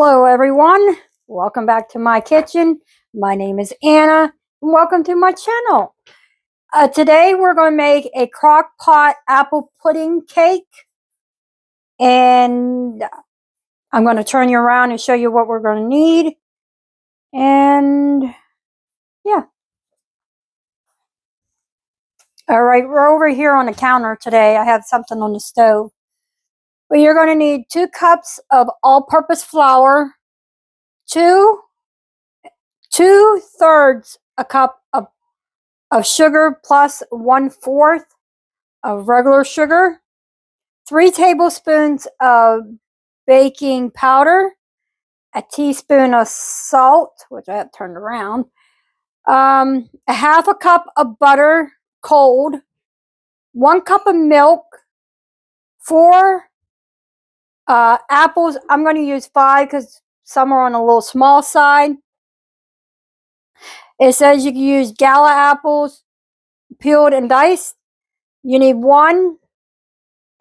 Hello everyone, welcome back to my kitchen. My name is Anna and welcome to my channel. Today we're going to make a crock pot apple pudding cake, and I'm going to turn you around and show you what we're going to need. And yeah. Alright, we're over here on the counter today. I have something on the stove. But you're going to need 2 cups of all-purpose flour, 2/3 a cup of sugar plus 1/4 of regular sugar, 3 tablespoons of baking powder, a teaspoon of salt, which I have turned around, a half a cup of butter cold, 1 cup of milk, 4 apples. I'm going to use 5 because some are on a little small side. It says you can use gala apples, peeled and diced. You need 1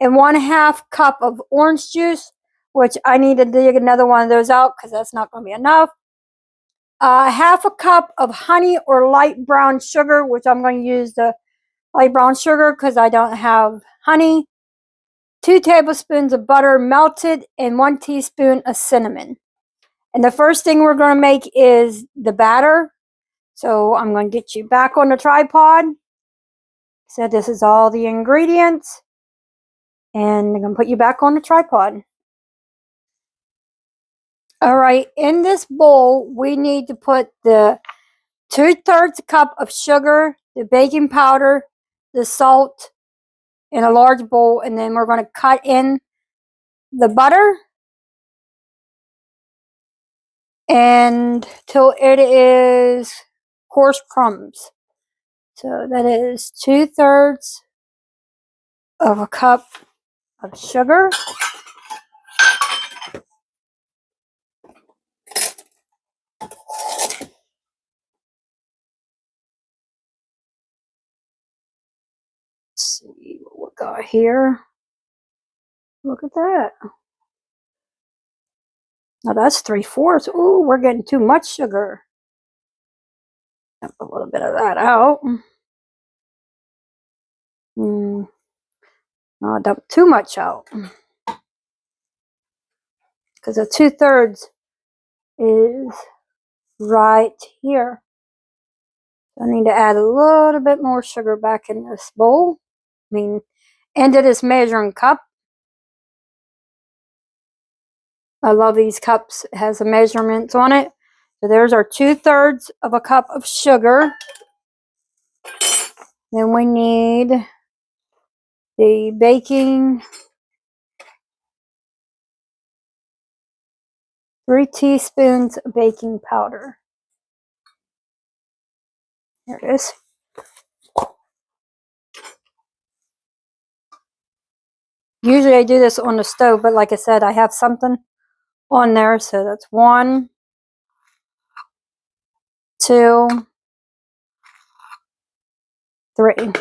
1/2 cup of orange juice, which I need to dig another one of those out because that's not going to be enough. Half a cup of honey or light brown sugar, which I'm going to use the light brown sugar because I don't have honey. 2 tablespoons of butter melted and 1 teaspoon of cinnamon. And the first thing we're going to make is the batter. So I'm going to get you back on the tripod. So this is all the ingredients. And I'm going to put you back on the tripod. Alright, in this bowl, we need to put the 2/3 cup of sugar, the baking powder, the salt in a large bowl, and then we're going to cut in the butter and till it is coarse crumbs. So that is 2/3 of a cup of sugar. Let's see what we got here. Look at that. Now that's 3/4. Ooh, we're getting too much sugar. Dump a little bit of that out. I'll dump too much out because the 2/3 is right here. I need to add a little bit more sugar back in this bowl. Into this measuring cup. I love these cups. It has the measurements on it. So there's our 2/3 of a cup of sugar. Then we need the baking, 3 teaspoons of baking powder. There it is. Usually I do this on the stove, but like I said, I have something on there. So that's 1, 2, 3.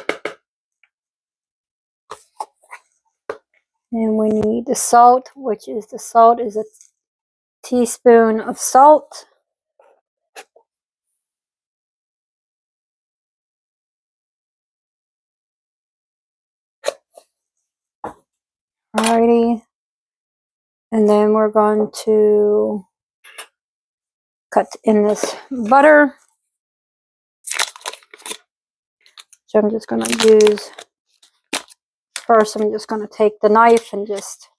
And we need the salt, which is a teaspoon of salt. Alrighty. And then we're going to cut in this butter. So I'm just going to use, first I'm just going to take the knife and just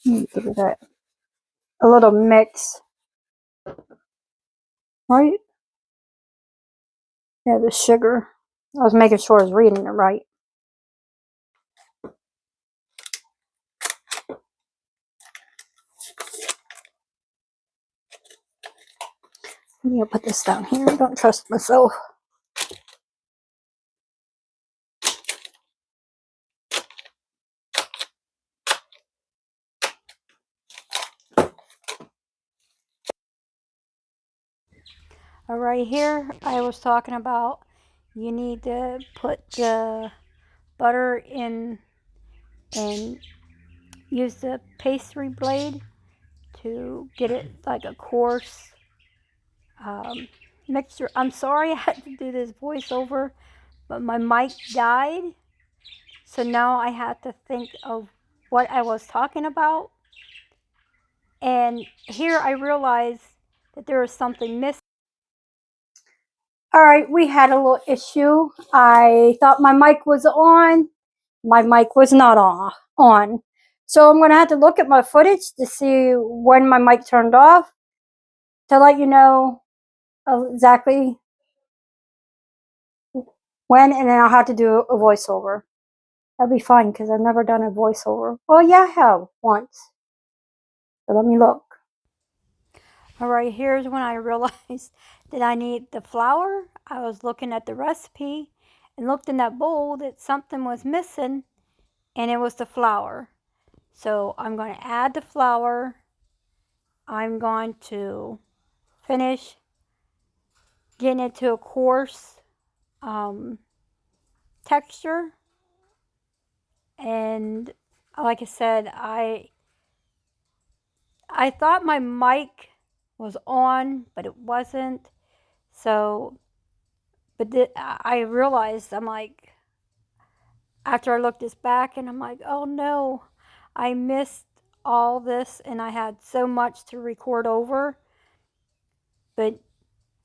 give it a little mix. Right? Yeah, the sugar. I was making sure I was reading it right. Maybe I'll put this down here. I don't trust myself. Alright, here I was talking about you need to put the butter in and use the pastry blade to get it like a coarse mixture. I'm sorry I had to do this voiceover, but my mic died. So now I had to think of what I was talking about. And here I realized that there was something missing. All right, we had a little issue. I thought my mic was on. My mic was not on. So I'm going to have to look at my footage to see when my mic turned off to let you know exactly when, and then I'll have to do a voiceover. That'll be fine because I've never done a voiceover. Well, yeah, I have once. So let me look. All right, here's when I realized that I need the flour. I was looking at the recipe and looked in that bowl that something was missing, and it was the flour. So I'm going to add the flour. I'm going to finish getting it to a coarse texture. And like I said, I thought my mic was on, but it wasn't. So, but I realized, I'm like, after I looked this back, and I'm like, oh no, I missed all this, and I had so much to record over. But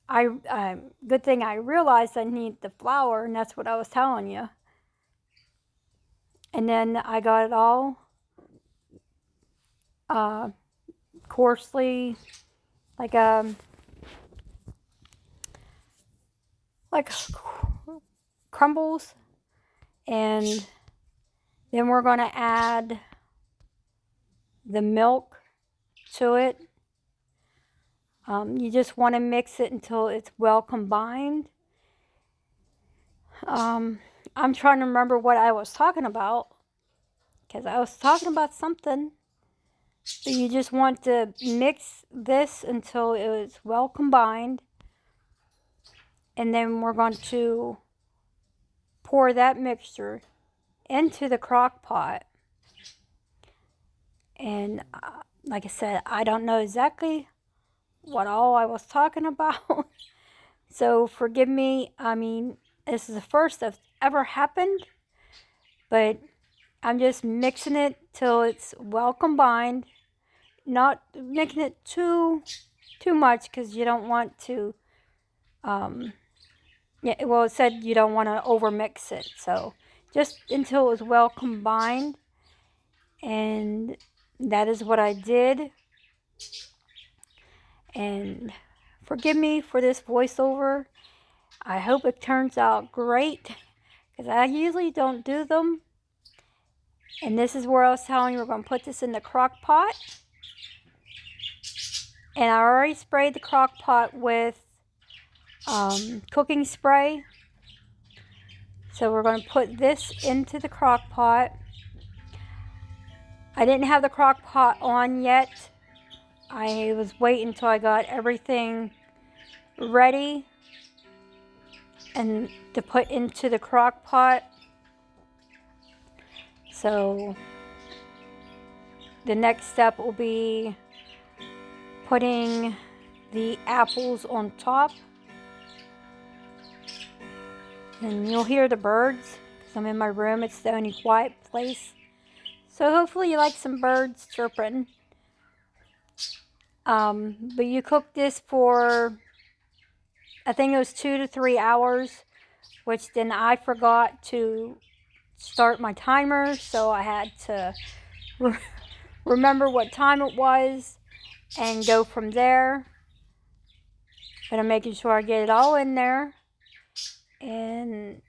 good thing I realized I need the flour, and that's what I was telling you. And then I got it all coarsely, like crumbles. And then we're going to add the milk to it. You just want to mix it until it's well combined. I'm trying to remember what I was talking about, because I was talking about something. But you just want to mix this until it is well combined. And then we're going to pour that mixture into the crock pot. And like I said, I don't know exactly what all I was talking about. So forgive me. I mean, this is the first that's ever happened. But I'm just mixing it till it's well combined. Not mixing it too much, because you don't want to yeah, well, it said you don't want to overmix it. So just until it was well combined. And that is what I did. And forgive me for this voiceover. I hope it turns out great, because I usually don't do them. And this is where I was telling you we're going to put this in the crock pot. And I already sprayed the crock pot with cooking spray. So we're going to put this into the crock pot. I didn't have the crock pot on yet. I was waiting until I got everything ready and to put into the crock pot. So the next step will be putting the apples on top. And you'll hear the birds, because I'm in my room. It's the only quiet place. So hopefully you like some birds chirping. But you cook this for, I think it was 2 to 3 hours, which then I forgot to start my timer. So I had to remember what time it was and go from there. But I'm making sure I get it all in there. And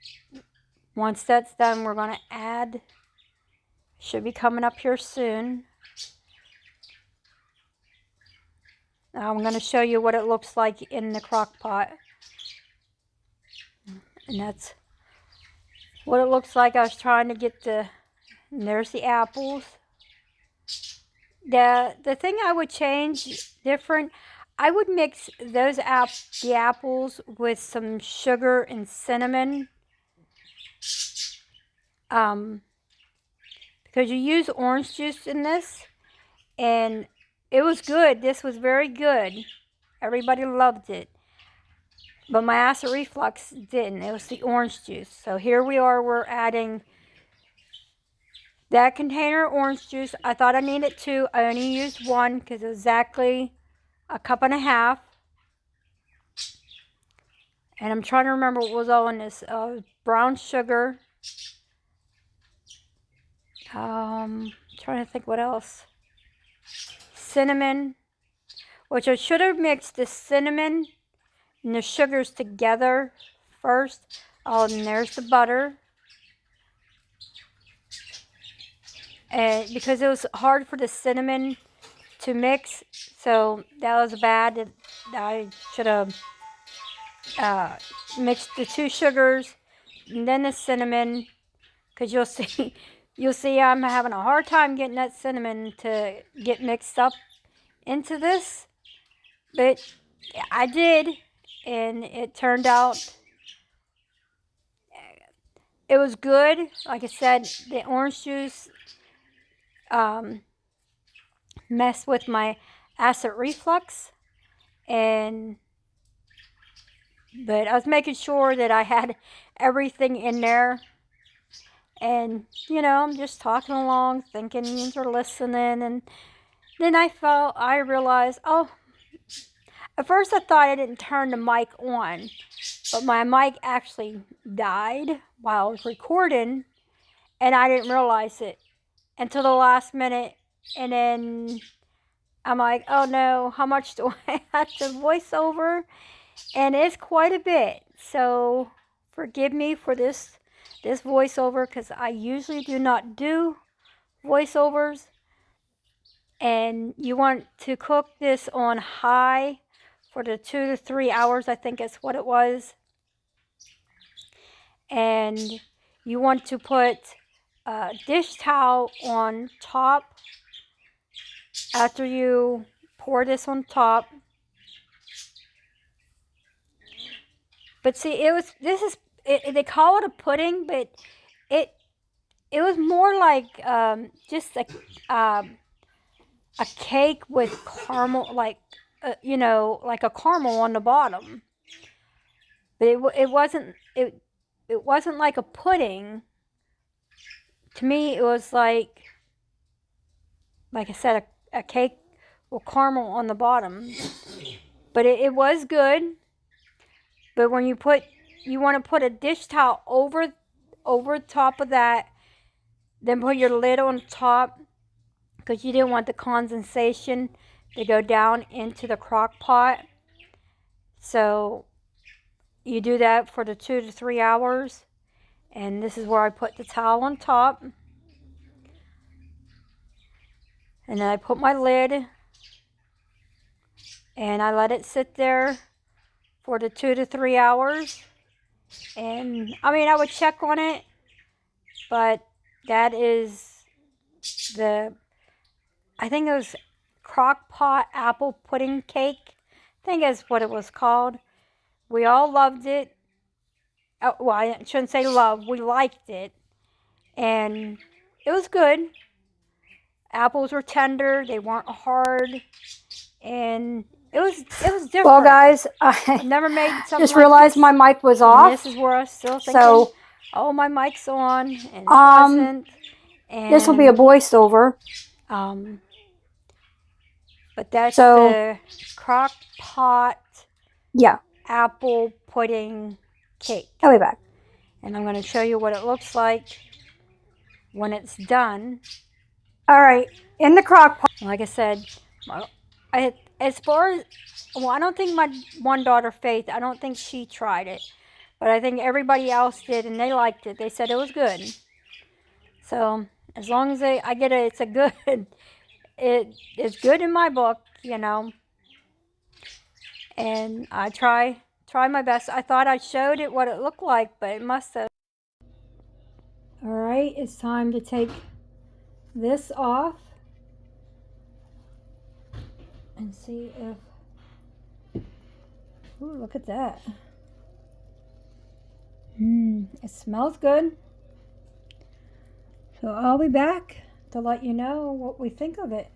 once that's done, we're going to add, should be coming up here soon. I'm going to show you what it looks like in the crock pot. And that's what it looks like. I was trying to get and there's the apples. The thing I would change different, I would mix the apples with some sugar and cinnamon. because you use orange juice in this, and it was good. This was very good. Everybody loved it. But my acid reflux didn't. It was the orange juice. So here we are. We're adding that container of orange juice. I thought I needed 2. I only used 1 because it was exactly a cup and a half. And I'm trying to remember what was all in this. Brown sugar. Trying to think what else. Cinnamon. Which I should have mixed the cinnamon and the sugars together first. Oh, and there's the butter. And because it was hard for the cinnamon to mix, so that was bad. I should have mixed the 2 sugars and then the cinnamon, because you'll see I'm having a hard time getting that cinnamon to get mixed up into this, but I did, and it turned out it was good. Like I said, the orange juice messed with my acid reflux, but I was making sure that I had everything in there. And, I'm just talking along, thinking you're listening. And then I realized, oh, at first I thought I didn't turn the mic on. But my mic actually died while I was recording. And I didn't realize it until the last minute. And then I'm like, oh no, how much do I have to voice over? And it's quite a bit. So forgive me for this voiceover, because I usually do not do voiceovers. And you want to cook this on high for the 2 to 3 hours, I think is what it was. And you want to put a dish towel on top after you pour this on top. But see, they call it a pudding, but it was more like just a cake with caramel, like like a caramel on the bottom. But it wasn't like a pudding. To me, it was like I said, a cake with caramel on the bottom. But it was good. But when you want to put a dish towel over top of that, then put your lid on top, because you didn't want the condensation to go down into the crock pot. So you do that for the 2 to 3 hours. And this is where I put the towel on top. And then I put my lid, and I let it sit there for the 2 to 3 hours. And I would check on it, but that is I think it was Crackpot apple pudding cake. I think that's what it was called. We all loved it. Oh, well, I shouldn't say love. We liked it. And it was good. Apples were tender. They weren't hard. And it was different. Well, guys, I never made something just realized like my mic was off. And this is where I was still thinking, oh, my mic's on, and it wasn't. And this will be a voiceover. But that's the Crackpot apple pudding cake. I'll be back. And I'm going to show you what it looks like when it's done. All right, in the crock pot. Like I said, as far as, I don't think my one daughter, Faith, I don't think she tried it. But I think everybody else did, and they liked it. They said it was good. So, as long as I get it, it's a good, it's good in my book, And I try my best. I thought I showed it what it looked like, but it must have. All right, it's time to take this off and see if, ooh, look at that. It smells good. So I'll be back to let you know what we think of it.